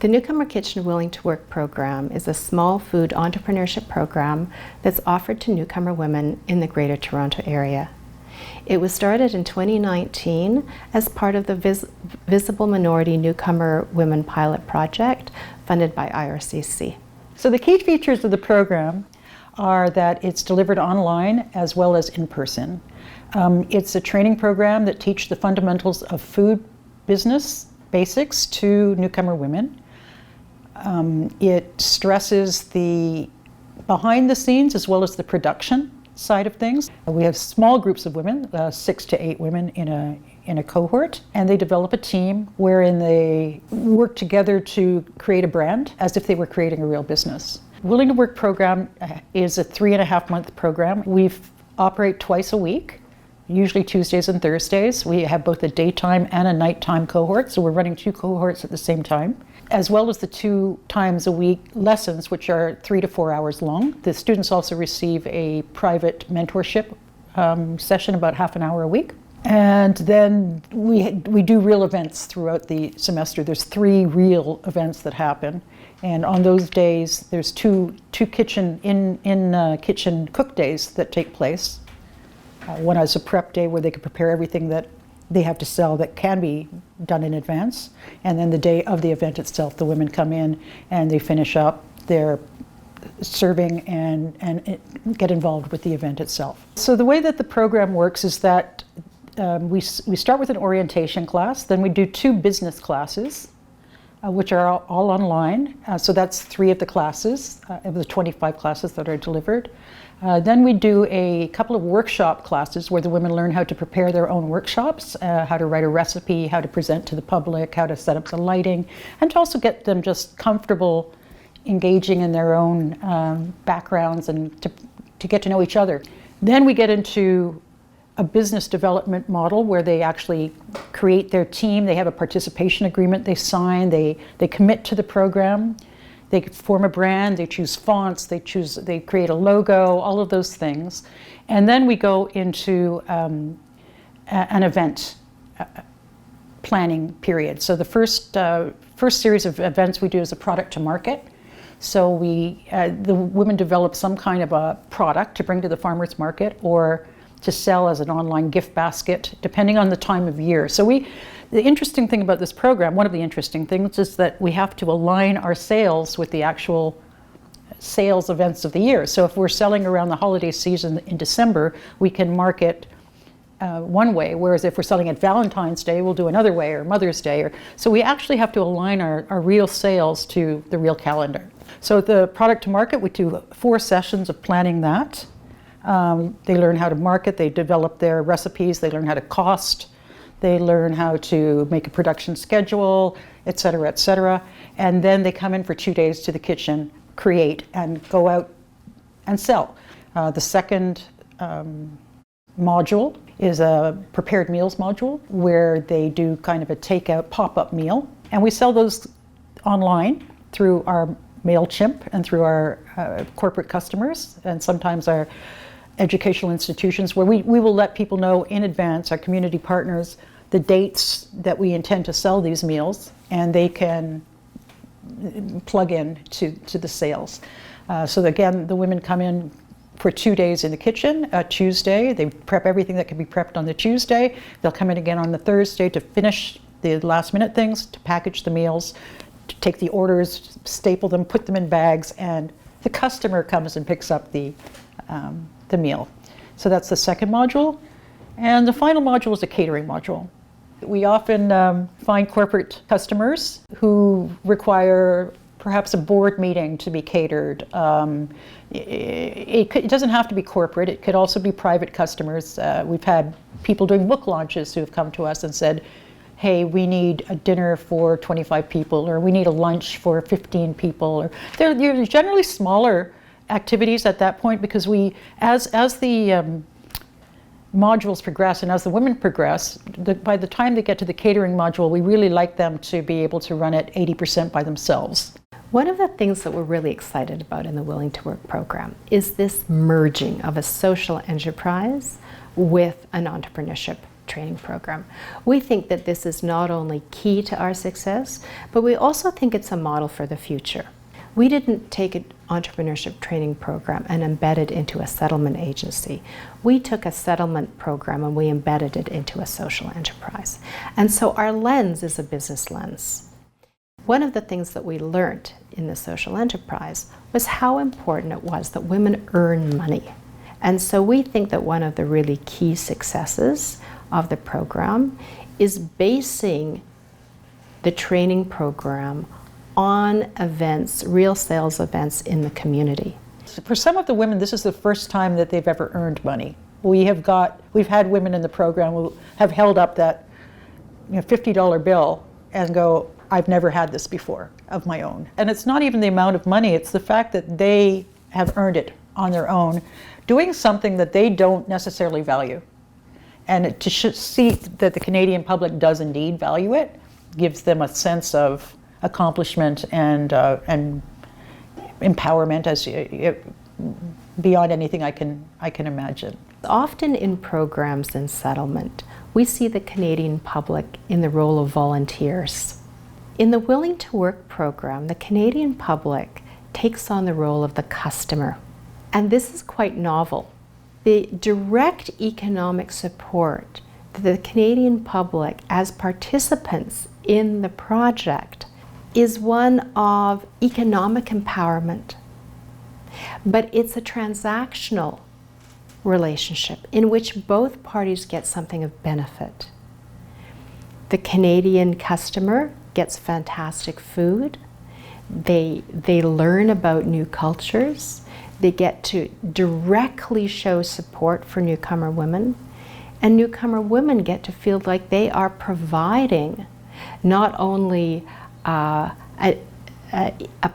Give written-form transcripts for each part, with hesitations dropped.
The Newcomer Kitchen Willing to Work program is a small food entrepreneurship program that's offered to newcomer women in the Greater Toronto Area. It was started in 2019 as part of the Visible Minority Newcomer Women Pilot Project funded by IRCC. So the key features of the program are that it's delivered online as well as in person. It's a training program that teaches the fundamentals of food business basics to newcomer women. It stresses the behind the scenes as well as the production side of things. We have small groups of women, 6 to 8 women in a cohort, and they develop a team wherein they work together to create a brand as if they were creating a real business. Willing to Work program is a 3.5-month program. We operate twice a week, usually Tuesdays and Thursdays. We have both a daytime and a nighttime cohort, so we're running 2 cohorts at the same time, as well as the 2 times a week lessons, which are 3 to 4 hours long. The students also receive a private mentorship session, about half an hour a week. And then we do real events throughout the semester. There's 3 real events that happen. And on those days, there's two kitchen kitchen cook days that take place. One is a prep day where they can prepare everything that they have to sell that can be done in advance. And then the day of the event itself, the women come in and they finish up their serving and get involved with the event itself. So the way that the program works is that we start with an orientation class, then we do 2 business classes, which are all online. So that's 3 of the classes, of the 25 classes that are delivered. Then we do a couple of workshop classes where the women learn how to prepare their own workshops, how to write a recipe, how to present to the public, how to set up the lighting, and to also get them just comfortable engaging in their own backgrounds and to get to know each other. Then we get into a business development model where they actually create their team. They have a participation agreement they sign, they commit to the program, they form a brand, they choose fonts, they create a logo, all of those things. And then we go into an event planning period. So the first series of events we do is a product to market. So the women develop some kind of a product to bring to the farmers market or to sell as an online gift basket, depending on the time of year. So the interesting thing about this program, one of the interesting things, is that we have to align our sales with the actual sales events of the year. So if we're selling around the holiday season in December, we can market one way, whereas if we're selling at Valentine's Day, we'll do another way, or Mother's Day. So we actually have to align our real sales to the real calendar. So the product to market, we do 4 sessions of planning that. They learn how to market, they develop their recipes, they learn how to cost, they learn how to make a production schedule, et cetera, and then they come in for 2 days to the kitchen, create, and go out and sell. The second module is a prepared meals module where they do kind of a takeout pop-up meal, and we sell those online through our MailChimp and through our corporate customers, and sometimes our educational institutions, where we will let people know in advance, our community partners, the dates that we intend to sell these meals, and they can plug in to the sales. So again, the women come in for 2 days in the kitchen. Tuesday, they prep everything that can be prepped on the Tuesday. They'll come in again on the Thursday to finish the last minute things, to package the meals, to take the orders, staple them, put them in bags, and the customer comes and picks up the meal. So that's the second module. And the final module is a catering module. We often find corporate customers who require perhaps a board meeting to be catered. It doesn't have to be corporate, it could also be private customers. We've had people doing book launches who have come to us and said, hey, we need a dinner for 25 people, or we need a lunch for 15 people. Or they're generally smaller activities at that point, because as the modules progress and as the women progress, by the time they get to the catering module, we really like them to be able to run it 80% by themselves. One of the things that we're really excited about in the Willing to Work program is this merging of a social enterprise with an entrepreneurship training program. We think that this is not only key to our success, but we also think it's a model for the future. We didn't take an entrepreneurship training program and embed it into a settlement agency. We took a settlement program and we embedded it into a social enterprise. And so our lens is a business lens. One of the things that we learned in the social enterprise was how important it was that women earn money. And so we think that one of the really key successes of the program is basing the training program on events, real sales events in the community. For some of the women, this is the first time that they've ever earned money. We've had women in the program who have held up that $50 bill and go, I've never had this before of my own. And it's not even the amount of money, it's the fact that they have earned it on their own, doing something that they don't necessarily value. And to see that the Canadian public does indeed value it gives them a sense of accomplishment and empowerment beyond anything I can imagine. Often in programs in settlement, we see the Canadian public in the role of volunteers. In the Willing to Work program, the Canadian public takes on the role of the customer. And this is quite novel. The direct economic support to the Canadian public as participants in the project is one of economic empowerment. But it's a transactional relationship in which both parties get something of benefit. The Canadian customer gets fantastic food. They learn about new cultures. They get to directly show support for newcomer women. And newcomer women get to feel like they are providing not only a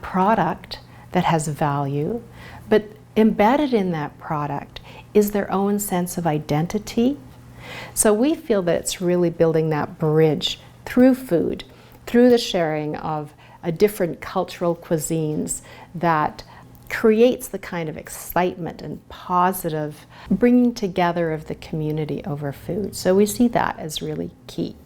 product that has value, but embedded in that product is their own sense of identity. So we feel that it's really building that bridge through food, through the sharing of different cultural cuisines that creates the kind of excitement and positive bringing together of the community over food. So we see that as really key.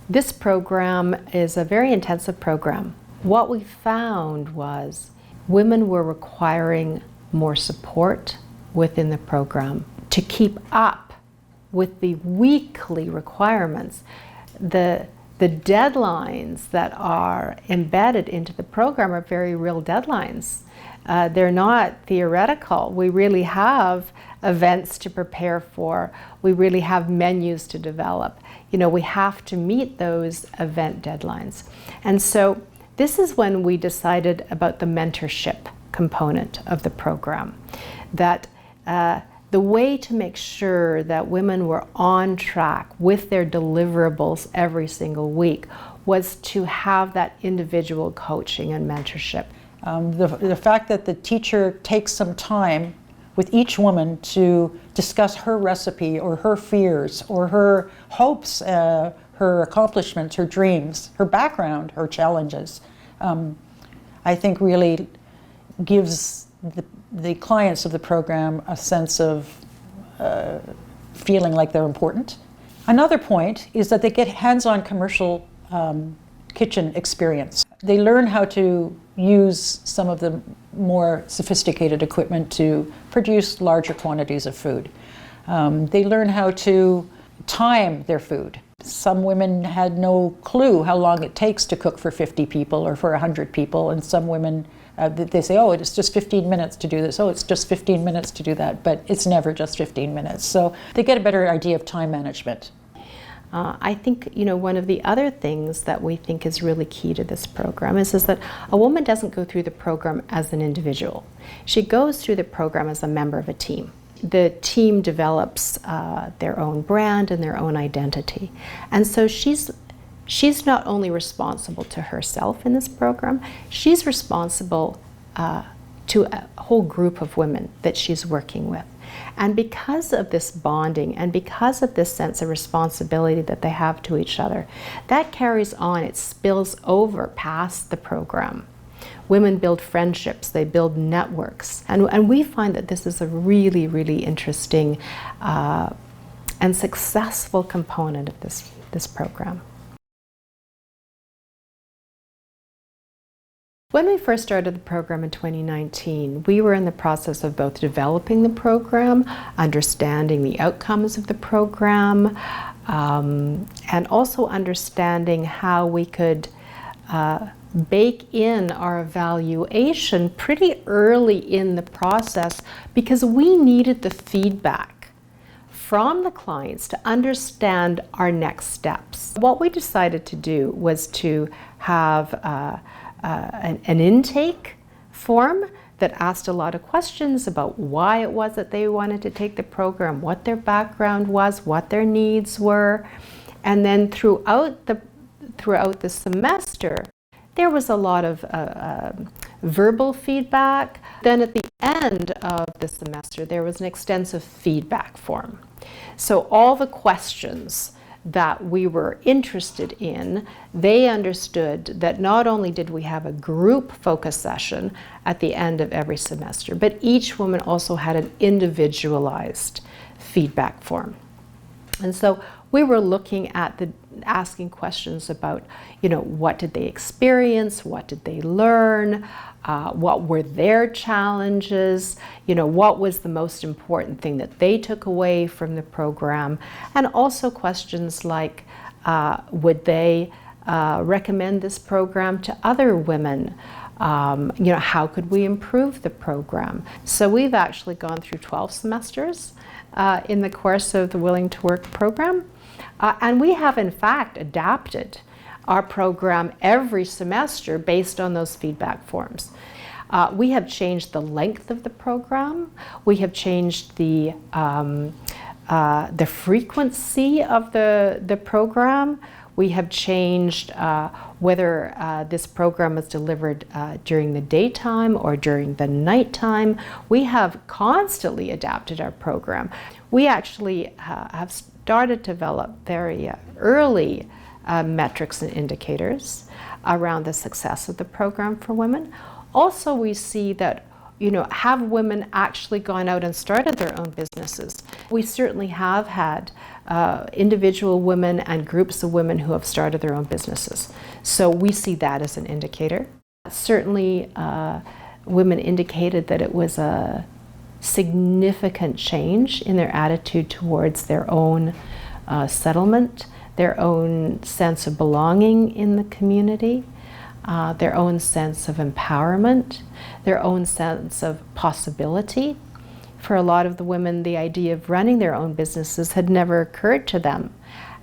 This program is a very intensive program. What we found was women were requiring more support within the program to keep up with the weekly requirements. The deadlines that are embedded into the program are very real deadlines. They're not theoretical. We really have events to prepare for. We really have menus to develop. We have to meet those event deadlines. And so this is when we decided about the mentorship component of the program, that the way to make sure that women were on track with their deliverables every single week was to have that individual coaching and mentorship. The fact that the teacher takes some time with each woman to discuss her recipe or her fears or her hopes, her accomplishments, her dreams, her background, her challenges, I think really gives the clients of the program a sense of feeling like they're important. Another point is that they get hands-on commercial kitchen experience. They learn how to use some of the more sophisticated equipment to produce larger quantities of food. They learn how to time their food. Some women had no clue how long it takes to cook for 50 people or for 100 people, and some women, they say, oh, it's just 15 minutes to do this, oh, it's just 15 minutes to do that, but it's never just 15 minutes. So they get a better idea of time management. I think, one of the other things that we think is really key to this program is that a woman doesn't go through the program as an individual. She goes through the program as a member of a team. The team develops their own brand and their own identity. And so she's not only responsible to herself in this program, she's responsible to a whole group of women that she's working with. And because of this bonding and because of this sense of responsibility that they have to each other, that carries on, it spills over past the program. Women build friendships, they build networks. And we find that this is a really, really interesting and successful component of this program. When we first started the program in 2019, we were in the process of both developing the program, understanding the outcomes of the program, and also understanding how we could bake in our evaluation pretty early in the process, because we needed the feedback from the clients to understand our next steps. What we decided to do was to have an intake form that asked a lot of questions about why it was that they wanted to take the program, what their background was, what their needs were. And then throughout the semester, there was a lot of verbal feedback. Then at the end of the semester, there was an extensive feedback form. So all the questions that we were interested in, they understood that not only did we have a group focus session at the end of every semester, but each woman also had an individualized feedback form. And so we were looking at asking questions about, what did they experience, what did they learn, what were their challenges, what was the most important thing that they took away from the program, and also questions like, would they recommend this program to other women? How could we improve the program? So we've actually gone through 12 semesters in the course of the Willing to Work program. And we have, in fact, adapted our program every semester based on those feedback forms. We have changed the length of the program. We have changed the frequency of the program. We have changed whether this program was delivered during the daytime or during the nighttime. We have constantly adapted our program. We actually have started to develop very early metrics and indicators around the success of the program for women. Also, we see that, have women actually gone out and started their own businesses? We certainly have had individual women and groups of women who have started their own businesses. So we see that as an indicator. Certainly, women indicated that it was a significant change in their attitude towards their own settlement, their own sense of belonging in the community, their own sense of empowerment, their own sense of possibility. For a lot of the women, the idea of running their own businesses had never occurred to them.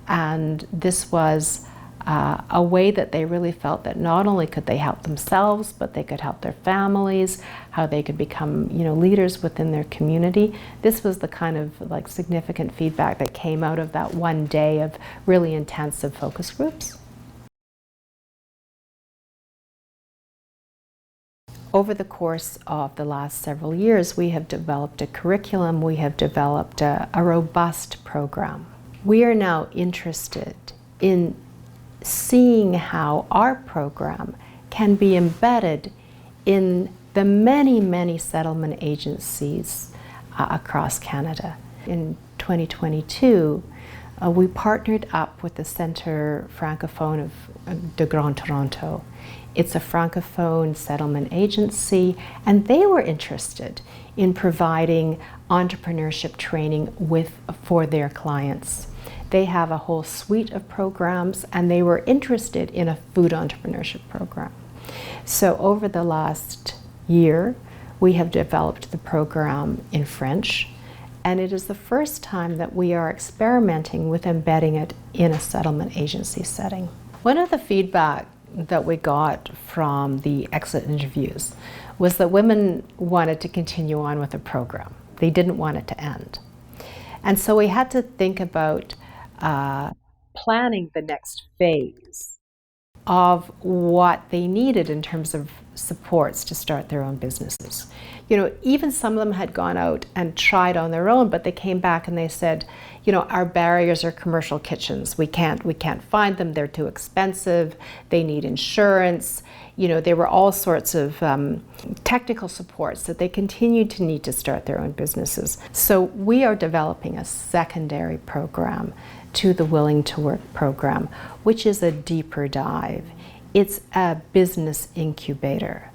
And this was a way that they really felt that not only could they help themselves, but they could help their families, how they could become, leaders within their community. This was the kind of significant feedback that came out of that one day of really intensive focus groups. Over the course of the last several years, we have developed a curriculum, we have developed a robust program. We are now interested in seeing how our program can be embedded in the many, many settlement agencies across Canada. In 2022, we partnered up with the Centre Francophone de Grand Toronto. It's a Francophone settlement agency, and they were interested in providing entrepreneurship training for their clients. They have a whole suite of programs, and they were interested in a food entrepreneurship program. So over the last year, we have developed the program in French, and it is the first time that we are experimenting with embedding it in a settlement agency setting. One of the feedback that we got from the exit interviews was that women wanted to continue on with the program. They didn't want it to end. And so we had to think about planning the next phase of what they needed in terms of supports to start their own businesses. Even some of them had gone out and tried on their own, but they came back and they said, our barriers are commercial kitchens. We can't find them. They're too expensive. They need insurance. There were all sorts of technical supports that they continued to need to start their own businesses. So we are developing a secondary program to the Willing to Work program, which is a deeper dive. It's a business incubator.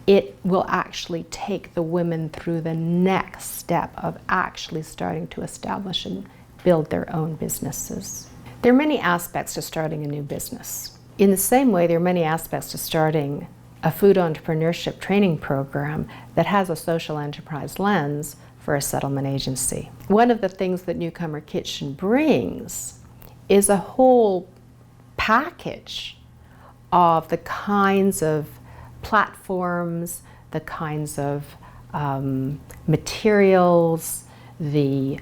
It will actually take the women through the next step of actually starting to establish and build their own businesses. There are many aspects to starting a new business. In the same way, there are many aspects to starting a food entrepreneurship training program that has a social enterprise lens for a settlement agency. One of the things that Newcomer Kitchen brings is a whole package of the kinds of platforms, the kinds of materials, the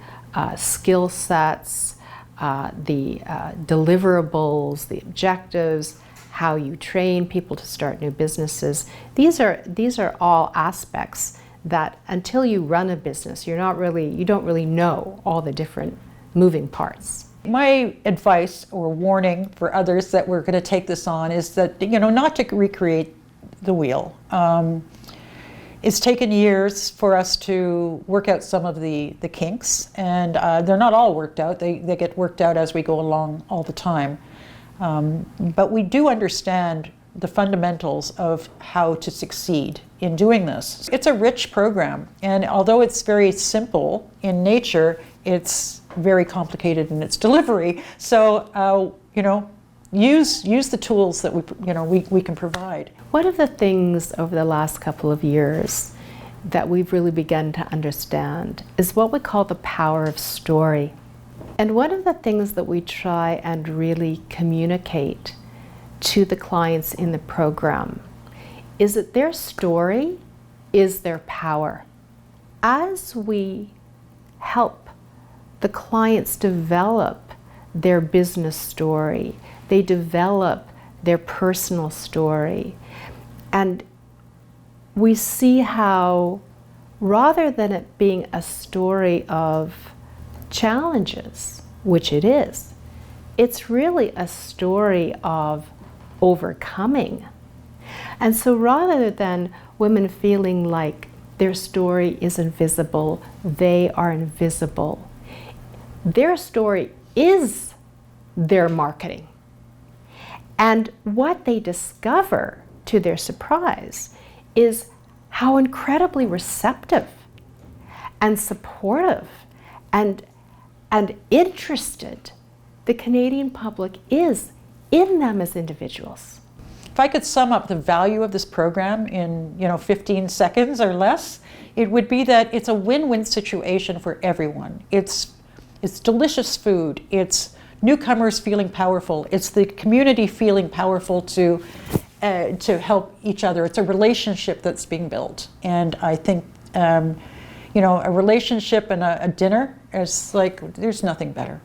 skill sets, the deliverables, the objectives, how you train people to start new businesses. These are all aspects that until you run a business, you don't really know all the different moving parts. My advice or warning for others that we're going to take this on is that, not to recreate the wheel. It's taken years for us to work out some of the kinks, and they're not all worked out. They get worked out as we go along all the time. But we do understand the fundamentals of how to succeed in doing this. It's a rich program, and although it's very simple in nature, it's very complicated in its delivery. So, use the tools that we can provide. One of the things over the last couple of years that we've really begun to understand is what we call the power of story. And one of the things that we try and really communicate to the clients in the program is that their story is their power. As we help the clients develop their business story, they develop their personal story, and we see how, rather than it being a story of challenges, which it is, it's really a story of overcoming. And so rather than women feeling like their story is invisible, they are invisible, their story is their marketing. And what they discover, to their surprise, is how incredibly receptive and supportive and interested the Canadian public is in them as individuals. If I could sum up the value of this program in 15 seconds or less, it would be that it's a win-win situation for everyone. It's delicious food, it's newcomers feeling powerful, it's the community feeling powerful to help each other. It's a relationship that's being built. And I think, a relationship and a dinner is like, there's nothing better.